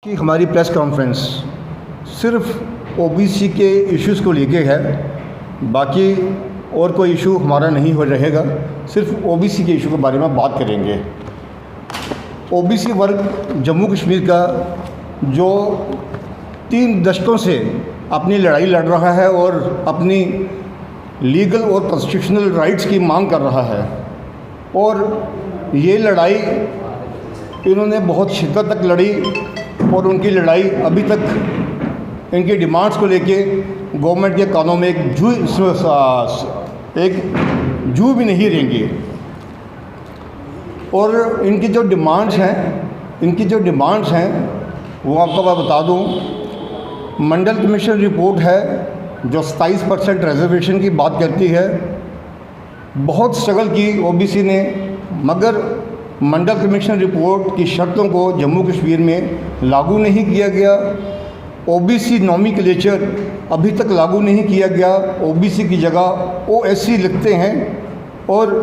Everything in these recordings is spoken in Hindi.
कि हमारी प्रेस कॉन्फ्रेंस सिर्फ ओबीसी के इश्यूज़ को लेके है, बाकी और कोई इशू हमारा नहीं हो रहेगा। सिर्फ ओबीसी के इशू के बारे में बात करेंगे। ओबीसी वर्ग जम्मू कश्मीर का जो 3 दशकों से अपनी लड़ाई लड़ रहा है और अपनी लीगल और कॉन्स्टिट्यूशनल राइट्स की मांग कर रहा है, और ये लड़ाई इन्होंने बहुत शिद्दत तक लड़ी और उनकी लड़ाई अभी तक इनकी डिमांड्स को लेके गवर्नमेंट के कानों में एक जू भी नहीं रहेंगी। और इनकी जो डिमांड्स हैं वो आपको मैं बता दूं। मंडल कमीशन रिपोर्ट है जो 27% रिजर्वेशन की बात करती है। बहुत स्ट्रगल की ओबीसी ने, मगर मंडल कमीशन रिपोर्ट की शर्तों को जम्मू कश्मीर में लागू नहीं किया गया। ओबीसी नॉमेनक्लेचर अभी तक लागू नहीं किया गया। ओबीसी की जगह ओएससी लिखते हैं और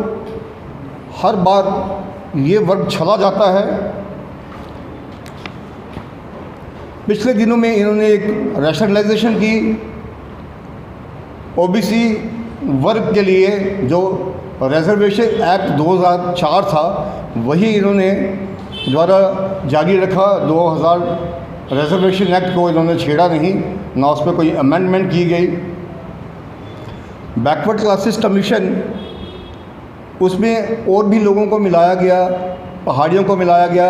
हर बार ये वर्ग चला जाता है। पिछले दिनों में इन्होंने एक रैशनलाइजेशन की ओबीसी वर्ग के लिए। जो रिजर्वेशन एक्ट 2004 था वही इन्होंने द्वारा जारी रखा। 2000 रिजर्वेशन एक्ट को इन्होंने छेड़ा नहीं, ना उस पर कोई अमेंडमेंट की गई। बैकवर्ड क्लासेस कमीशन, उसमें और भी लोगों को मिलाया गया, पहाड़ियों को मिलाया गया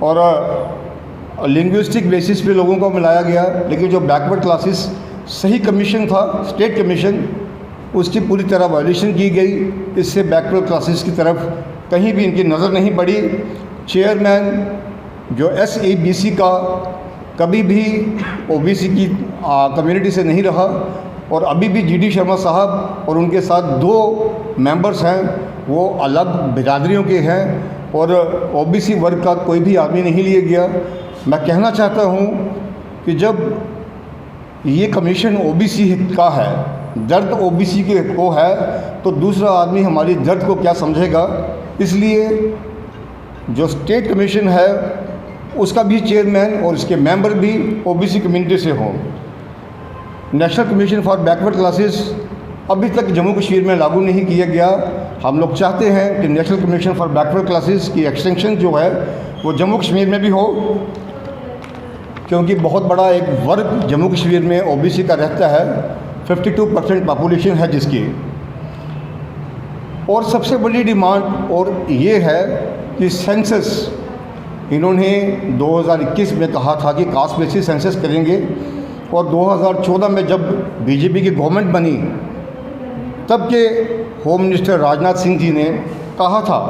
और लिंग्विस्टिक बेसिस पे लोगों को मिलाया गया। लेकिन जो बैकवर्ड क्लासेस सही कमीशन था, स्टेट कमीशन, उसकी पूरी तरह वायलेशन की गई। इससे बैकवर्ड क्लासेस की तरफ कहीं भी इनकी नज़र नहीं पड़ी। चेयरमैन जो SABC का कभी भी ओबीसी की कम्युनिटी से नहीं रहा, और अभी भी GD शर्मा साहब और उनके साथ 2 मेंबर्स हैं वो अलग बिरादरियों के हैं, और ओबीसी वर्ग का कोई भी आदमी नहीं लिया गया। मैं कहना चाहता हूँ कि जब ये कमीशन ओबीसी का है, दर्द ओबीसी के को है, तो दूसरा आदमी हमारी दर्द को क्या समझेगा। इसलिए जो स्टेट कमीशन है उसका भी चेयरमैन और इसके मेंबर भी ओबीसी कम्युनिटी से हों। National commission for backward classes अभी तक जम्मू कश्मीर में लागू नहीं किया गया। हम लोग चाहते हैं कि national commission for backward classes की एक्सटेंशन जो है वो जम्मू कश्मीर में भी हो, क्योंकि बहुत बड़ा एक वर्ग जम्मू कश्मीर में ओबीसी का रहता है। 52% पॉपुलेशन है जिसकी। और सबसे बड़ी डिमांड और ये है कि सेंसस, इन्होंने 2021 में कहा था कि कास्ट बेसिस सेंसस करेंगे, और 2014 में जब बीजेपी की गवर्नमेंट बनी तब के होम मिनिस्टर राजनाथ सिंह जी ने कहा था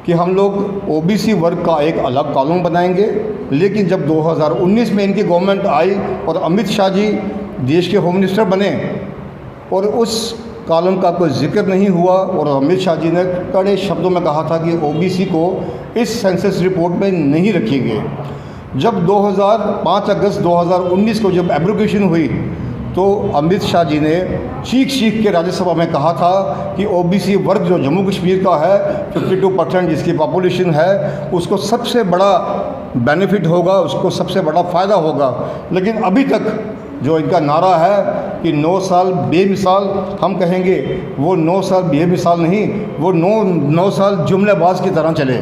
कि हम लोग ओबीसी वर्ग का एक अलग कॉलम बनाएंगे। लेकिन जब 2019 में इनकी गवर्नमेंट आई और अमित शाह जी देश के होम मिनिस्टर बने और उस कॉलम का कोई जिक्र नहीं हुआ, और अमित शाह जी ने कड़े शब्दों में कहा था कि ओबीसी को इस सेंसस रिपोर्ट में नहीं रखेंगे। जब 5 अगस्त 2019 को जब एब्रोगेशन हुई तो अमित शाह जी ने चीख के राज्यसभा में कहा था कि ओबीसी वर्ग जो जम्मू कश्मीर का है 52% जिसकी पॉपुलेशन है, उसको सबसे बड़ा बेनिफिट होगा, उसको सबसे बड़ा फ़ायदा होगा। लेकिन अभी तक जो इनका नारा है कि 9 साल बेमिसाल, हम कहेंगे वो 9 साल बेमिसाल नहीं, वो 9 साल जुमलेबाज की तरह चले।